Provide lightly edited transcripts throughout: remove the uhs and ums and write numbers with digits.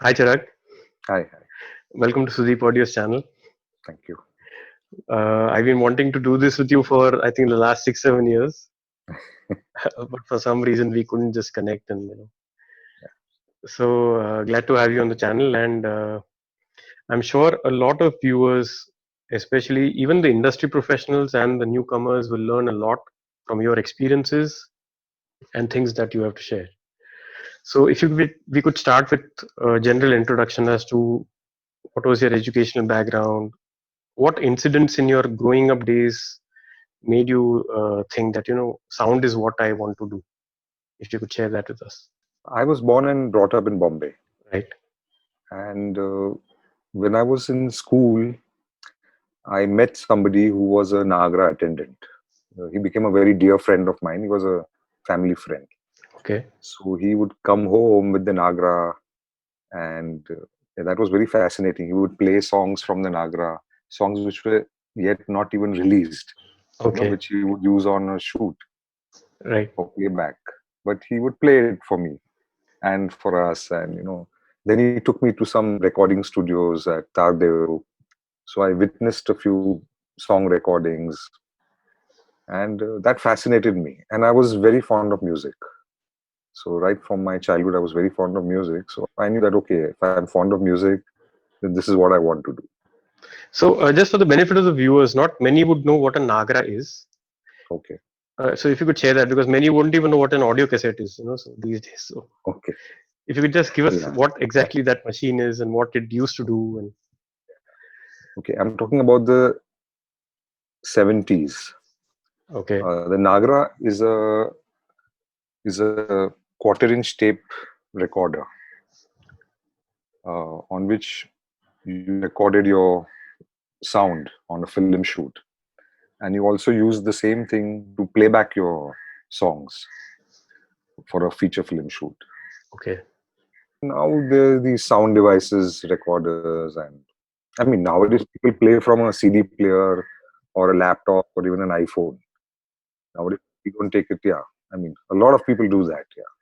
Hi Cheerag, Hi, hi. welcome to Sudeep Audio's channel. Thank you. I've been wanting to do this with you for I think the last 6-7 years, but for some reason we couldn't just connect and. So glad to have you on the channel, and I'm sure a lot of viewers, especially even the industry professionals and the newcomers, will learn a lot from your experiences and things that you have to share. So if we could start with a general introduction as to what was your educational background, what incidents in your growing up days made you think that sound is what I want to do? If you could share that with us. I was born and brought up in Bombay. Right. And when I was in school, I met somebody who was a Nagra attendant. He became a very dear friend of mine. He was a family friend. Okay. So he would come home with the Nagra, and that was very fascinating. He would play songs from the Nagra, songs which were yet not even released, Okay. which he would use on a shoot Right. for playback. But he would play it for me and for us, and then he took me to some recording studios at Tardev. So I witnessed a few song recordings, and that fascinated me. And I was very fond of music. So right from my childhood, I was very fond of music. So I knew that, okay, if I'm fond of music, then this is what I want to do. So just for the benefit of the viewers, not many would know what a Nagra is. Okay, So if you could share that, because many wouldn't even know what an audio cassette is, so these days. So okay, if you could just give us yeah, what exactly that machine is and what it used to do, and okay. I'm talking about the 70s. okay, The Nagra is a quarter-inch tape recorder on which you recorded your sound on a film shoot, and you also use the same thing to play back your songs for a feature film shoot. okay, Now there are these sound devices, recorders, and I mean nowadays people play from a CD player or a laptop or even an iPhone. Nowadays we don't take it. Yeah, I mean a lot of people do that. Yeah,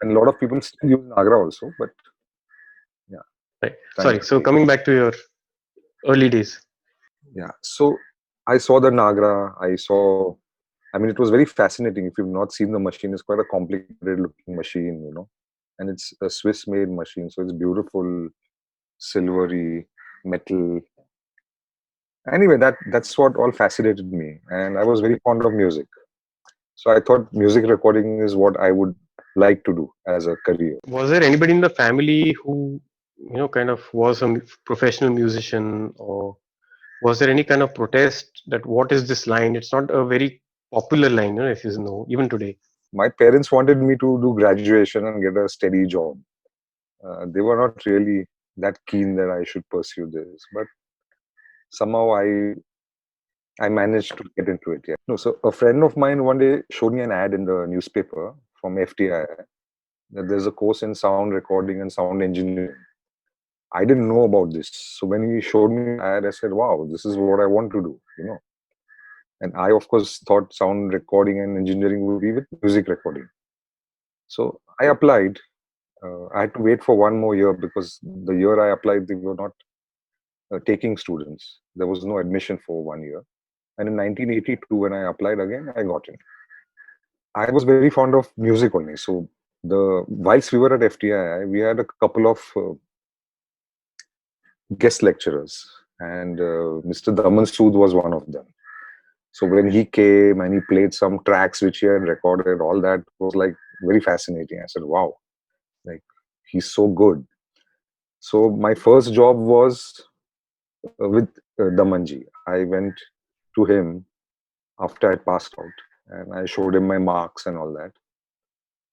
and a lot of people still use Nagra also, but yeah, right. times Sorry. have So changed. coming back to your early days. Yeah, so I saw the Nagra. I saw. I mean, it was very fascinating. If you've not seen the machine, it's quite a complicated looking machine, and it's a Swiss made machine. So it's beautiful, silvery, metal. Anyway, that's what all fascinated me. And I was very fond of music. So I thought music recording is what I would like to do as a career. Was there anybody in the family who kind of was a professional musician, or was there any kind of protest that what is this line? It's not a very popular line, if you know, even today. My parents wanted me to do graduation and get a steady job. They were not really that keen that I should pursue this, but somehow I managed to get into it. Yeah. No, so a friend of mine one day showed me an ad in the newspaper from FTII that there's a course in sound recording and sound engineering. I didn't know about this. So when he showed me the ad, I said, wow, this is what I want to do. And I, of course, thought sound recording and engineering would be with music recording. So I applied. I had to wait for one more year because the year I applied, they were not taking students. There was no admission for 1 year. And in 1982, when I applied again, I got in. I was very fond of music only. So whilst we were at FTII, we had a couple of guest lecturers, and Mr. Daman Sood was one of them. So when he came and he played some tracks which he had recorded, all that was like very fascinating. I said, "Wow, like he's so good." So my first job was with Damanji. I went to him after I passed out, and I showed him my marks and all that.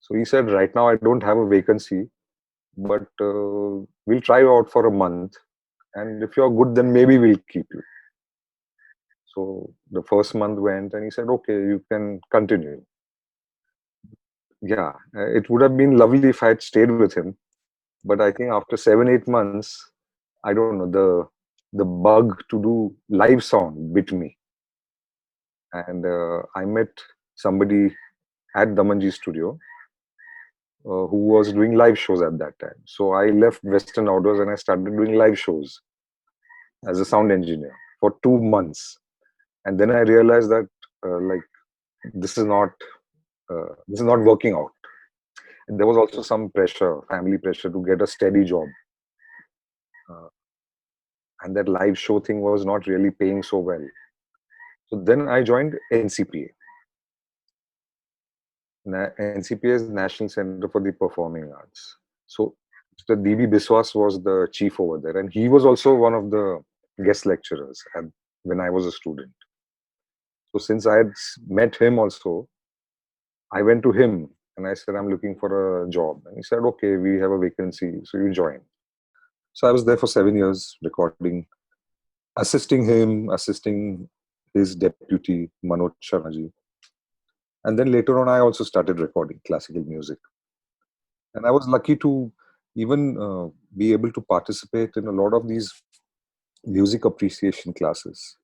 So he said, "Right now I don't have a vacancy, but we'll try you out for a month, and if you're good, then maybe we'll keep you." So the first month went, and he said, "Okay, you can continue." Yeah, it would have been lovely if I had stayed with him, but I think after 7-8 months, I don't know, the bug to do live sound bit me, and I met somebody at Damanji studio, who was doing live shows at that time. So I left Western Outdoors and I started doing live shows as a sound engineer for 2 months. And then I realized that like this is not working out. And there was also some pressure, family pressure, to get a steady job. Uh, and that live show thing was not really paying so well. So then I joined NCPA. NCPA is National Center for the Performing Arts. So Mr. DB Biswas was the chief over there, and he was also one of the guest lecturers when I was a student. So since I had met him also, I went to him and I said, I'm looking for a job. And he said, okay, we have a vacancy, so you join. So I was there for 7 years recording, assisting his deputy, Manoj Sharmaji. And then later on, I also started recording classical music. And I was lucky to even be able to participate in a lot of these music appreciation classes.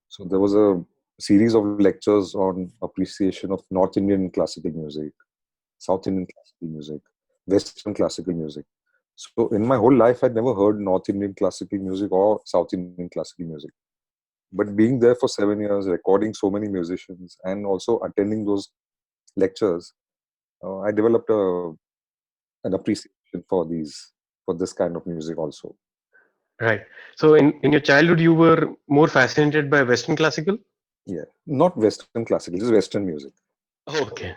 So there was a series of lectures on appreciation of North Indian classical music, South Indian classical music, Western classical music. So in my whole life, I'd never heard North Indian classical music or South Indian classical music. But being there for 7 years, recording so many musicians, and also attending those lectures, I developed an appreciation for this kind of music also. Right. So in your childhood, you were more fascinated by Western classical? Yeah, not Western classical, just Western music. Okay.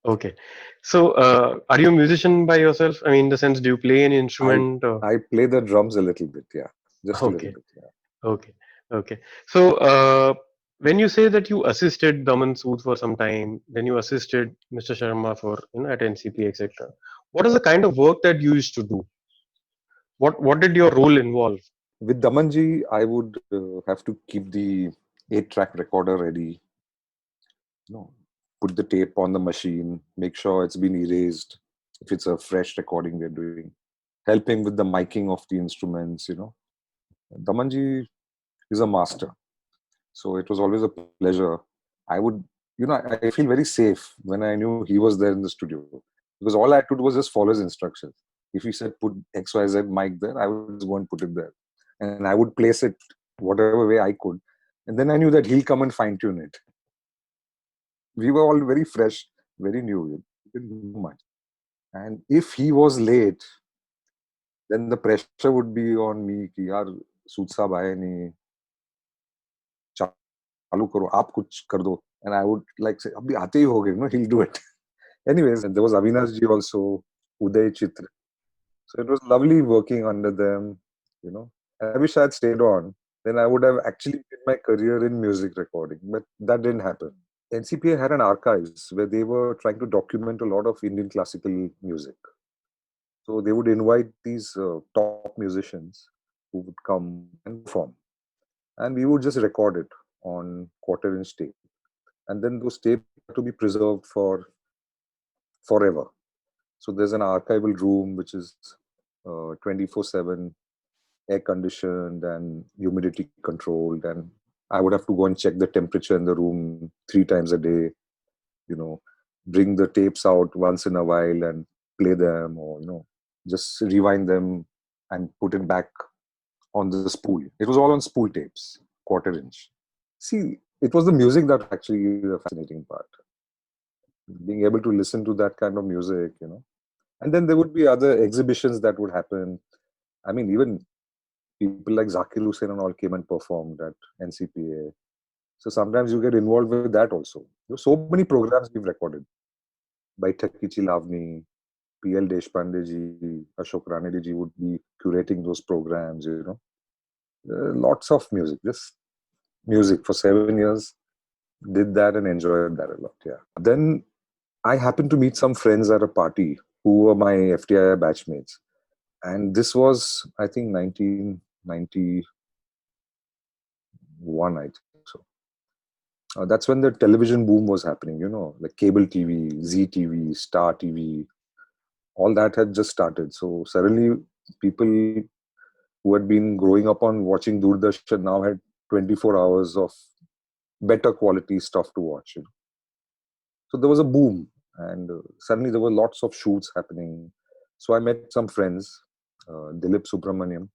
Okay. So are you a musician by yourself? I mean, in the sense, do you play any I instrument? Or? I play the drums a little bit, yeah, just a little Okay. bit, yeah. Okay. Okay. So when you say that you assisted Daman Sood for some time, then you assisted Mr. Sharma for at NCP, etc. What is the kind of work that you used to do? What did your role involve? With Damanji, I would have to keep the 8-track recorder ready. Put the tape on the machine, make sure it's been erased if it's a fresh recording we're doing. Help him with the miking of the instruments. Damanji is a master, so it was always a pleasure. I would, I feel very safe when I knew he was there in the studio, because all I had to do was just follow his instructions. If he said put XYZ mic there, I would just go and put it there, and I would place it whatever way I could, and then I knew that he'll come and fine tune it. We were all very fresh, very new. We didn't know much, and if he was late, then the pressure would be on me कि यार सूद साहब आए नहीं, चालू करो, आप कुछ कर दो. And I would like say, अभी आते ही होगे, he'll do it. Anyways, and there was Avinash ji also, Uday Chitra. So it was lovely working under them. I wish I had stayed on. Then I would have actually made my career in music recording, but that didn't happen. NCPA had an archives where they were trying to document a lot of Indian classical music. So they would invite these top musicians who would come and perform. And we would just record it on quarter-inch tape. And then those tapes have to be preserved for forever. So there's an archival room which is 24/7 air conditioned and humidity controlled, and I would have to go and check the temperature in the room 3 times a day. Bring the tapes out once in a while and play them, or just rewind them and put it back on the spool. It was all on spool tapes, quarter-inch. See, it was the music that actually the fascinating part. Being able to listen to that kind of music. And then there would be other exhibitions that would happen. I mean, even people like Zakir Hussain and all came and performed at NCPA. So sometimes you get involved with that also. There were so many programs we've recorded. By Thakichi Lavni, P.L. Deshpande ji, Ashok Ranade ji would be curating those programs. Lots of music, just music for 7 years. Did that and enjoyed that a lot, yeah. Then I happened to meet some friends at a party who were my FTII batchmates. And this was, I think, 1991, I think so. That's when the television boom was happening, like cable TV, Z TV, Star TV, all that had just started. So suddenly people who had been growing up on watching Doordarshan now had 24 hours of better quality stuff to watch. So there was a boom. and suddenly there were lots of shoots happening. So I met some friends, Dilip Subramaniam,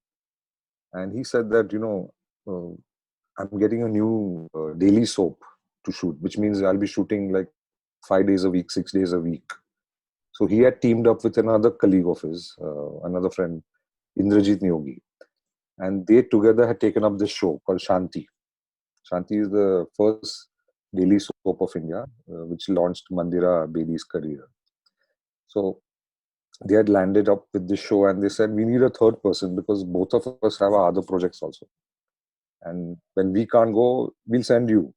and he said that, I'm getting a new daily soap to shoot, which means I'll be shooting like 5 days a week, 6 days a week. So he had teamed up with another colleague of his, another friend, Indrajit Nyogi, and they together had taken up this show called Shanti. Shanti is the first daily soap of India, which launched Mandira Bedi's career. So they had landed up with this show, and they said, we need a third person because both of us have our other projects also. And when we can't go, we'll send you.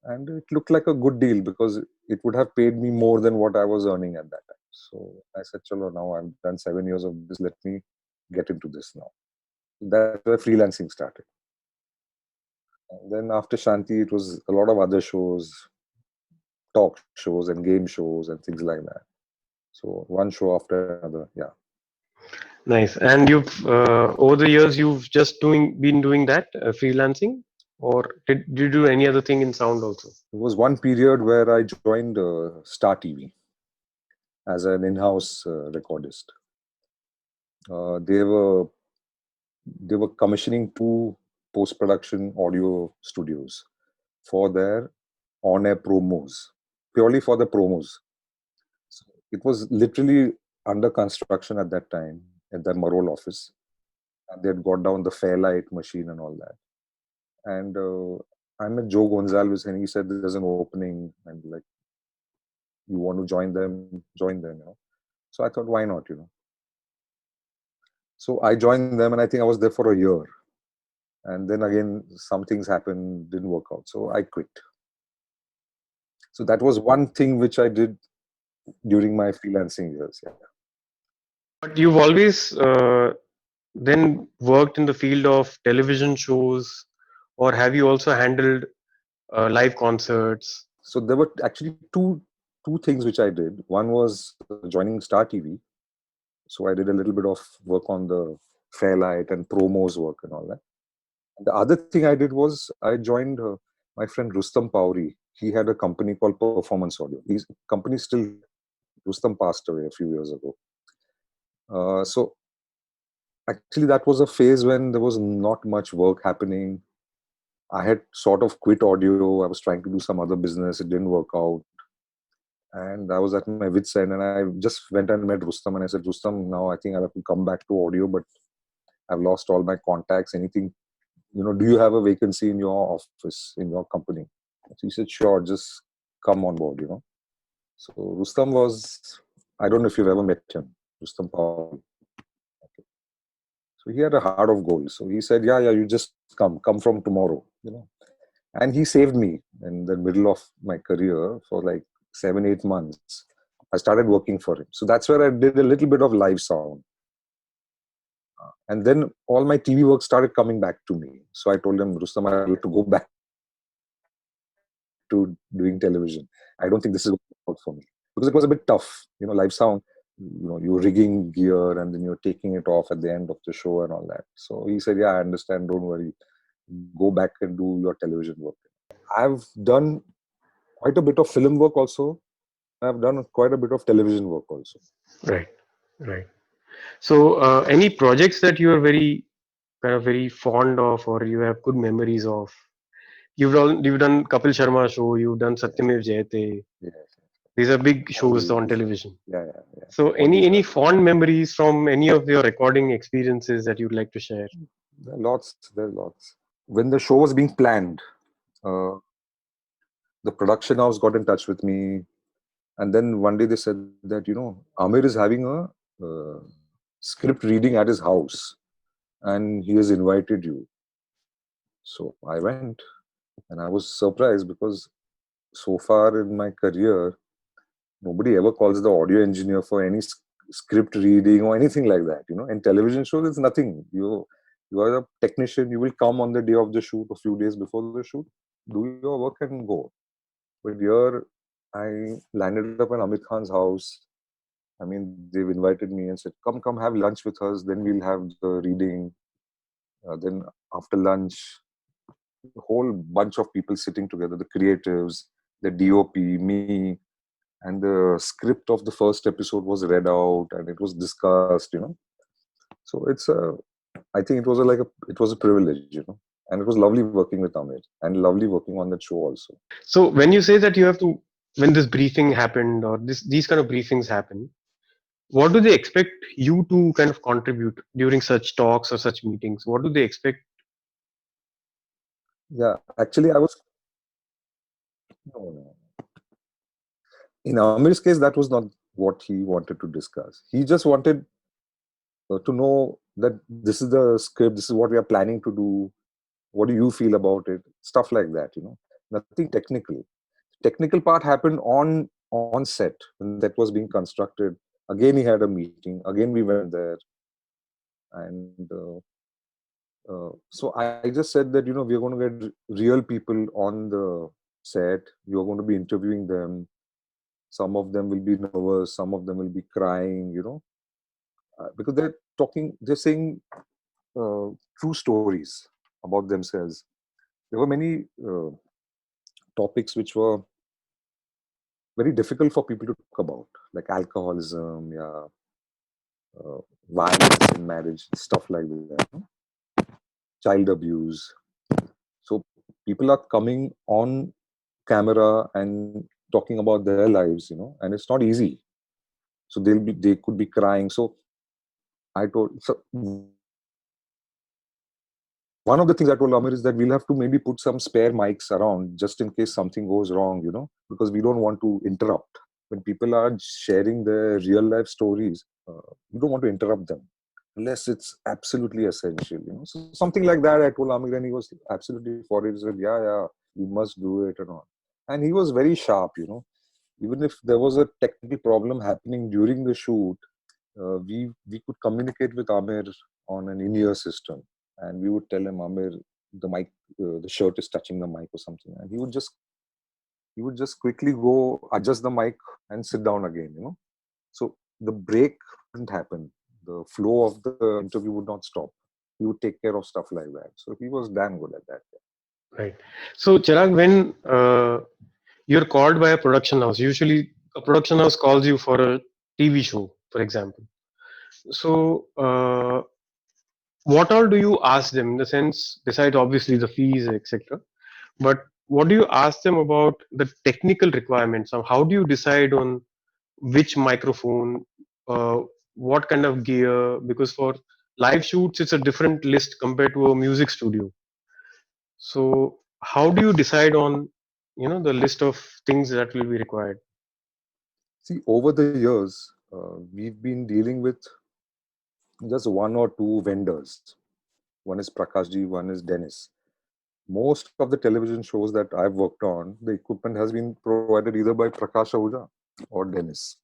And it looked like a good deal because it would have paid me more than what I was earning at that time. So I said, chalo, now I've done 7 years of this, let me get into this now. That's where freelancing started. And then after Shanti, it was a lot of other shows, talk shows and game shows and things like that. So one show after another, yeah. Nice. And you've over the years you've just been doing that freelancing, or did you do any other thing in sound also? There was one period where I joined Star TV as an in-house recordist. They were commissioning 2 post-production audio studios for their on-air promos, purely for the promos. So it was literally under construction at that time at the Marol office. And they had got down the Fairlight machine and all that. And I met Joe Gonzalez, and he said there's an opening, and like, you want to join them, So I thought, why not, So I joined them, and I think I was there for a year. And then again, some things happened, didn't work out. So I quit. So that was one thing which I did during my freelancing years. Yeah. But you've always then worked in the field of television shows, or have you also handled live concerts? So there were actually two things which I did. One was joining Star TV. So I did a little bit of work on the Fairlight and promos work and all that. And the other thing I did was I joined my friend Rustam Pauri. He had a company called Performance Audio. His company still, Rustam passed away a few years ago. So actually that was a phase when there was not much work happening. I had sort of quit audio. I was trying to do some other business. It didn't work out. And I was at my wit's end, and I just went and met Rustam, and I said, Rustam, now I think I'll have to come back to audio, but I've lost all my contacts. Anything, do you have a vacancy in your office, in your company? So he said, sure, just come on board, So Rustam was, I don't know if you've ever met him, Rustam Paul. Okay. So he had a heart of gold. So he said, yeah, you just come from tomorrow, And he saved me in the middle of my career for like 7-8 months. I started working for him. So that's where I did a little bit of live sound. And then all my TV work started coming back to me. So I told him, Rustam, I'd like to go back to doing television. I don't think this is good for me. Because it was a bit tough. Live sound, you're rigging gear and then you're taking it off at the end of the show and all that. So he said, yeah, I understand. Don't worry. Go back and do your television work. I've done quite a bit of film work also. I've done quite a bit of television work also. Right, right. So, any projects that you are very fond of, or you have good memories of? You've done Kapil Sharma show. You've done Satyamev Jayate. Yes. These are big All shows these on shows. television. Yeah. So, All these any fond memories from any of your recording experiences that you'd like to share? There are lots. When the show was being planned, uh, the production house got in touch with me, and then one day they said that Aamir is having a script reading at his house, and he has invited you. So I went, and I was surprised because so far in my career, nobody ever calls the audio engineer for any script reading or anything like that. In television shows, it's nothing. You are a technician. You will come on the day of the shoot, a few days before the shoot, do your work and go. But here, I landed up in Amit Khan's house. I mean, they've invited me and said, come have lunch with us. Then we'll have the reading. Then after lunch, a whole bunch of people sitting together, the creatives, the DOP, me. and the script of the first episode was read out and it was discussed, so it's a I think it was a privilege, and it was lovely working with Amir and lovely working on that show also. So when you say that you have to, when this briefing happened or these kind of briefings happen, what do they expect you to kind of contribute during such talks or such meetings? What do they expect? Yeah, actually I was no, no. In Amir's case that was not what he wanted to discuss. He just wanted to know that this is the script, this is what we are planning to do, what do you feel about it, stuff like that, nothing technical. Technical part happened on set when that was being constructed. Again he had a meeting, again we went there, and so I just said that we are going to get real people on the set, you're going to be interviewing them, some of them will be nervous, some of them will be crying, because they're saying true stories about themselves. There were many topics which were very difficult for people to talk about, like alcoholism, yeah, violence in marriage, stuff like that, child abuse. So people are coming on camera and talking about their lives, and it's not easy. So they could be crying. So one of the things I told Amir is that we'll have to maybe put some spare mics around just in case something goes wrong, because we don't want to interrupt when people are sharing their real life stories. You don't want to interrupt them unless it's absolutely essential, So something like that I told Amir, and he was absolutely for it. He said, yeah, you must do it and all. And he was very sharp, Even if there was a technical problem happening during the shoot, we could communicate with Amir on an in-ear system, and we would tell him, Amir, the mic, the shirt is touching the mic or something, and he would just quickly go adjust the mic and sit down again, So the break wouldn't happen. The flow of the interview would not stop. He would take care of stuff like that. So he was damn good at that. Right. So Chirag, when you're called by a production house, usually a production house calls you for a TV show, for example. So what all do you ask them in the sense, besides obviously the fees, etc.? But what do you ask them about the technical requirements? Of how do you decide on which microphone, uh, what kind of gear? Because for live shoots, it's a different list compared to a music studio. So how do you decide on, the list of things that will be required? See, over the years, we've been dealing with just one or two vendors. One is Prakashji, one is Dennis. Most of the television shows that I've worked on, the equipment has been provided either by Prakash Ahuja or Dennis.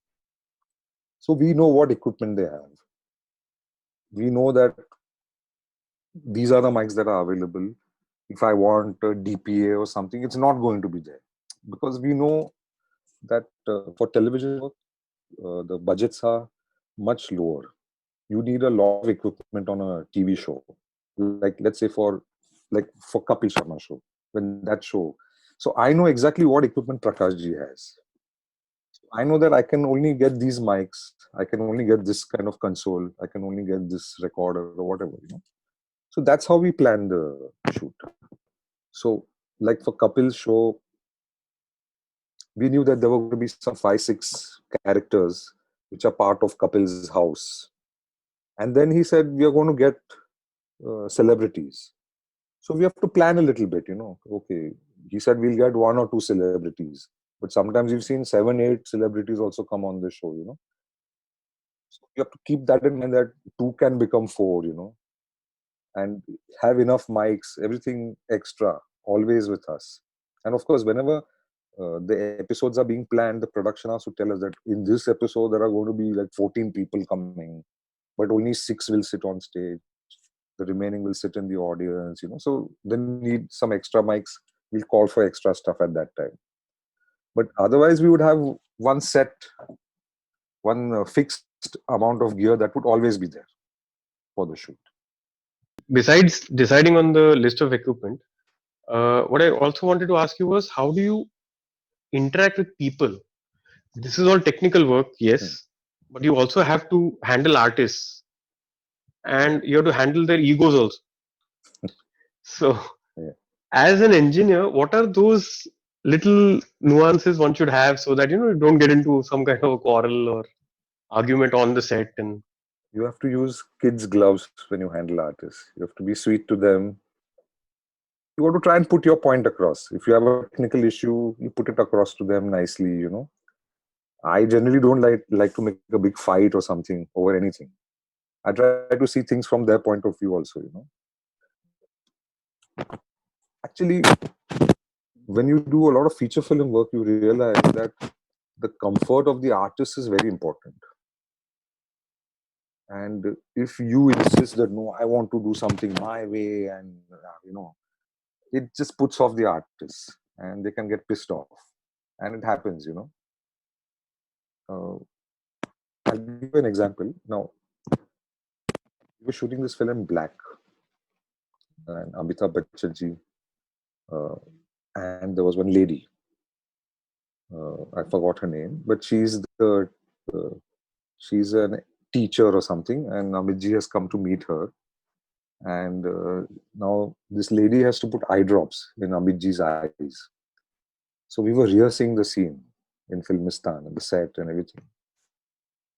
So we know what equipment they have. We know that these are the mics that are available. If I want a DPA or something, it's not going to be there, because we know that for television work, the budgets are much lower. You need a lot of equipment on a TV show, like let's say for Kapil Sharma show, when that show. So I know exactly what equipment Prakashji has. I know that I can only get these mics, I can only get this kind of console, I can only get this recorder or whatever. So that's how we plan the shoot. So like for Kapil's show, we knew that there were going to be some 5-6 characters which are part of Kapil's house. And then he said, we are going to get celebrities. So we have to plan a little bit, Okay, he said we'll get 1 or 2 celebrities, but sometimes you've seen 7-8 celebrities also come on the show, So you have to keep that in mind, that 2 can become 4, and have enough mics, everything extra, always with us. And of course, whenever the episodes are being planned, the production house would tell us that in this episode there are going to be like 14 people coming, but only 6 will sit on stage. The remaining will sit in the audience, So then we need some extra mics. We'll call for extra stuff at that time. But otherwise, we would have one fixed amount of gear that would always be there for the shoot. Besides deciding on the list of equipment, what I also wanted to ask you was, how do you interact with people? this is all technical work, Hmm. yes, but you also have to handle artists Yeah, and you have to handle their egos also. So, yeah. as an engineer, what are those little nuances one should have so that you don't get into some kind of a quarrel or argument on the set? And You have to use kids' gloves when you handle artists. You have to be sweet to them. You want to try and put your point across. If you have a technical issue, you put it across to them nicely. I generally don't like to make a big fight or something over anything. I try to see things from their point of view also. Actually, when you do a lot of feature film work, you realize that the comfort of the artist is very important. And if you insist that no, I want to do something my way, and it just puts off the artists, and they can get pissed off, and it happens. Uh, I'll give you an example. Now, we were shooting this film Black, and Amitabh Bachchan ji, uh, and there was one lady. I forgot her name, but uh, she's a teacher or something, and Amit ji has come to meet her. And now this lady has to put eye drops in Amit ji's eyes. So we were rehearsing the scene in Filmistan and the set and everything.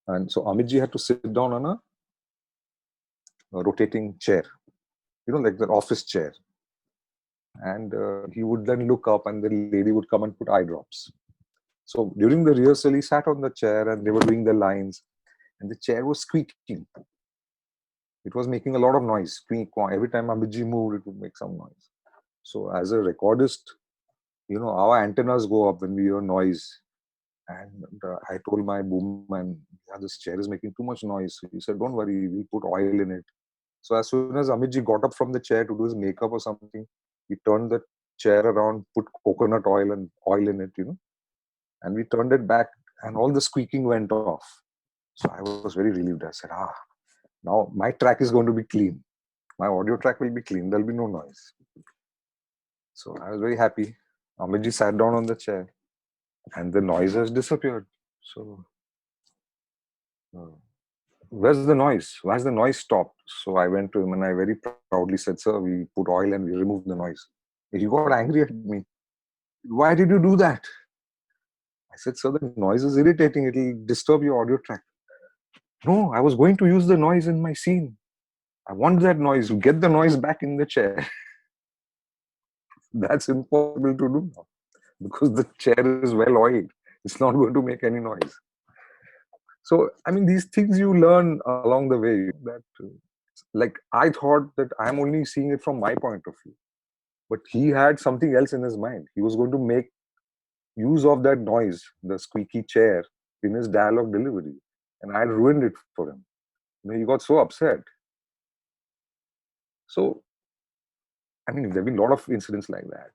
And so Amit ji had to sit down on a rotating chair, like the office chair. And he would then look up, and the lady would come and put eye drops. So during the rehearsal, he sat on the chair and they were doing the lines, and the chair was squeaking. It was making a lot of noise. Squeak. Every time Abhijit moved, it would make some noise. So as a recordist, our antennas go up when we hear noise. And I told my boomman, yeah, this chair is making too much noise. So he said, don't worry, we'll put oil in it. So as soon as Amitji got up from the chair to do his makeup or something, he turned the chair around, put coconut oil and oil in it, and we turned it back, and all the squeaking went off. So I was very relieved. I said, now my track is going to be clean. My audio track will be clean. There'll be no noise. So I was very happy. Amitji sat down on the chair, and the noise has disappeared. So, uh, where's the noise? Why has the noise stopped? So I went to him and I very proudly said, sir, we put oil and we removed the noise. He got angry at me. Why did you do that? I said, sir, the noise is irritating. It'll disturb your audio track. No, I was going to use the noise in my scene. I want that noise. Get the noise back in the chair. That's impossible to do now because the chair is well oiled. It's not going to make any noise. So, I mean, these things you learn along the way. That, like, I thought that I'm only seeing it from my point of view, but he had something else in his mind. He was going to make use of that noise, the squeaky chair, in his dialogue delivery, and I ruined it for him. He got so upset. So, I mean, there have been a lot of incidents like that.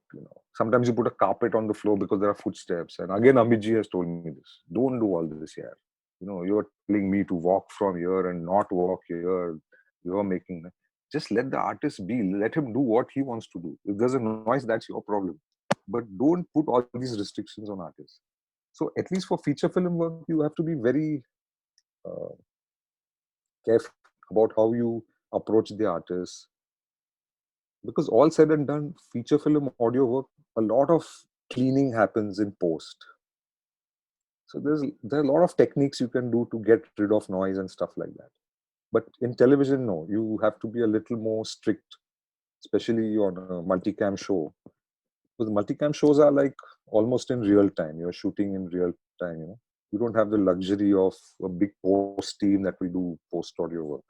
Sometimes you put a carpet on the floor because there are footsteps. And again, Amitji has told me this. Don't do all this here. You're telling me to walk from here and not walk here. You're making. Just let the artist be. Let him do what he wants to do. If there's a noise, that's your problem. But don't put all these restrictions on artists. So at least for feature film work, you have to be very uh, careful about how you approach the artist, because all said and done, feature film audio work, a lot of cleaning happens in post. So there are a lot of techniques you can do to get rid of noise and stuff like that. But in television, no, you have to be a little more strict, especially on a multicam show. Because multicam shows are like almost in real time. You're shooting in real time. You don't have the luxury of a big post team that will do post audio work.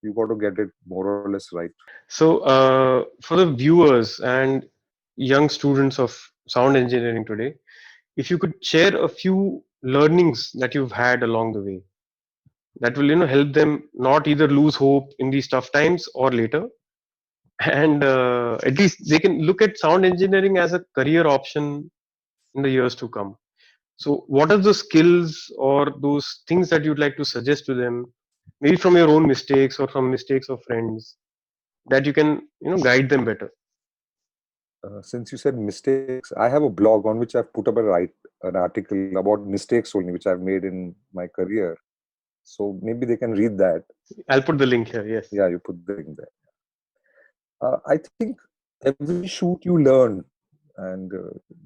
You got to get it more or less right. so, for the viewers and young students of sound engineering today, if you could share a few learnings that you've had along the way, that will help them not either lose hope in these tough times or later, and at least they can look at sound engineering as a career option in the years to come. So, what are the skills or those things that you'd like to suggest to them, maybe from your own mistakes or from mistakes of friends, that you can guide them better? Since you said mistakes, I have a blog on which I've put up an article about mistakes only, which I've made in my career. So maybe they can read that. I'll put the link here. Yes. Yeah, you put the link there. I think every shoot you learn, and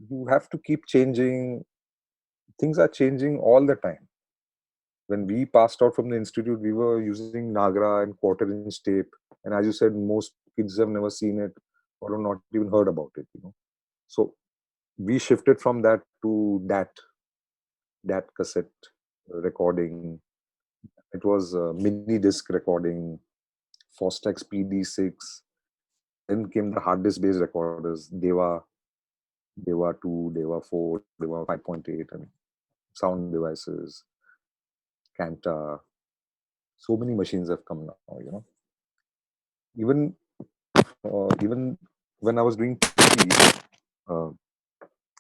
you have to keep changing. Things are changing all the time. When we passed out from the institute, we were using Nagra and quarter-inch tape, and as you said, most kids have never seen it or have not even heard about it. So we shifted from that to that cassette recording. It was mini disc recording, Fostex PD6. Then came the hard disk based recorders, Deva 2, Deva 4, Deva 5.8, and sound devices, Canta. So many machines have come now. Even even when I was doing TV, uh,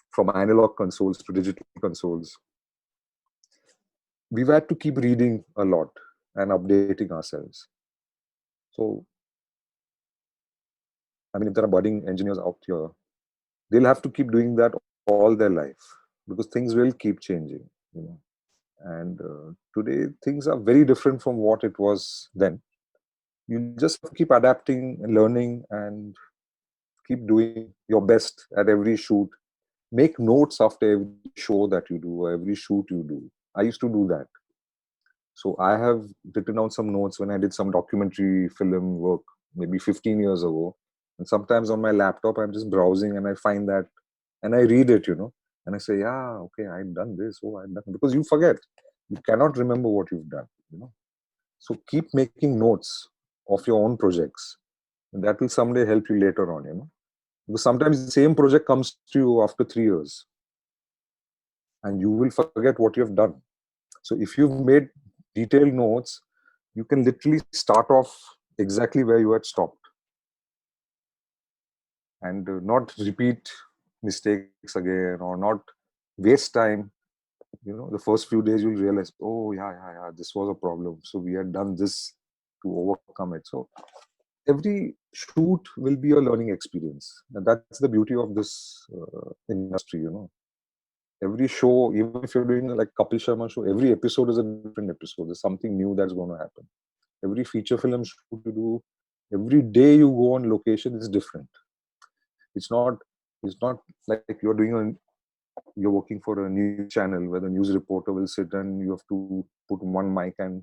from analog consoles to digital consoles, we've had to keep reading a lot and updating ourselves. So, I mean, if there are budding engineers out here, they'll have to keep doing that all their life because things will keep changing. And today, things are very different from what it was then. You just have to keep adapting and learning and keep doing your best at every shoot. Make notes after every show that you do or every shoot you do. I used to do that. So I have written down some notes when I did some documentary film work maybe 15 years ago. And sometimes on my laptop, I'm just browsing and I find that and I read it. And I say, yeah, okay, I've done this. Oh, I've done, because you forget. You cannot remember what you've done. So keep making notes of your own projects. And that will someday help you later on. Because sometimes the same project comes to you after 3 years and you will forget what you have done. So if you've made detailed notes, you can literally start off exactly where you had stopped and not repeat mistakes again or not waste time. The first few days you'll realize, oh, yeah, this was a problem. So we had done this to overcome it. So every shoot will be a learning experience. And that's the beauty of this industry. Every show, even if you're doing like Kapil Sharma show, every episode is a different episode. There's something new that's going to happen. Every feature film shoot you do, every day you go on location is different. It's not like you're working for a news channel where the news reporter will sit and you have to put one mic and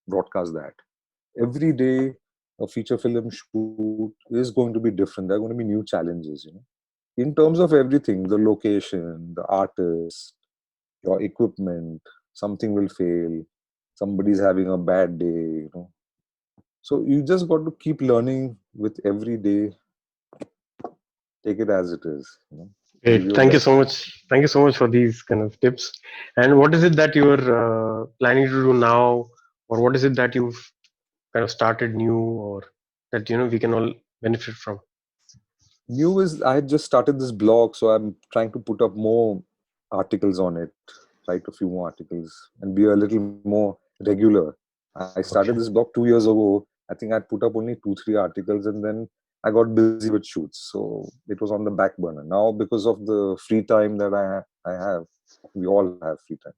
broadcast that. Every day a feature film shoot is going to be different. There are going to be new challenges. In terms of everything, the location, the artist, your equipment, something will fail, somebody's having a bad day. So you just got to keep learning with every day. Take it as it is. Give Great. your Thank you best. so much. Thank you so much for these kind of tips. And what is it that you are planning to do now, or what is it that you've kind of started new, or that we can all benefit from? New is I had just started this blog, so I'm trying to put up more articles on it, write a few more articles, and be a little more regular. I started Okay. this blog 2 years ago. I think I'd put up only 2-3 articles, and then I got busy with shoots, so it was on the back burner. Now, because of the free time that I have, we all have free time.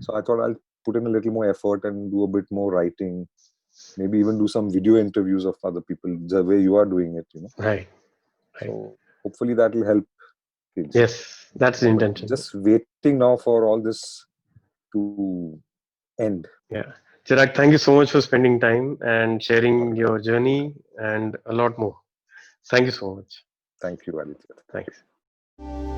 So I thought I'll put in a little more effort and do a bit more writing, maybe even do some video interviews of other people the way you are doing it. Right. Right. So hopefully that will help kids. Yes, that's the But intention. just waiting now for all this to end. Yeah. Chirag, thank you so much for spending time and sharing your journey and a lot more. Thank you so much. Thank you, Aditya. Thank you. Thanks.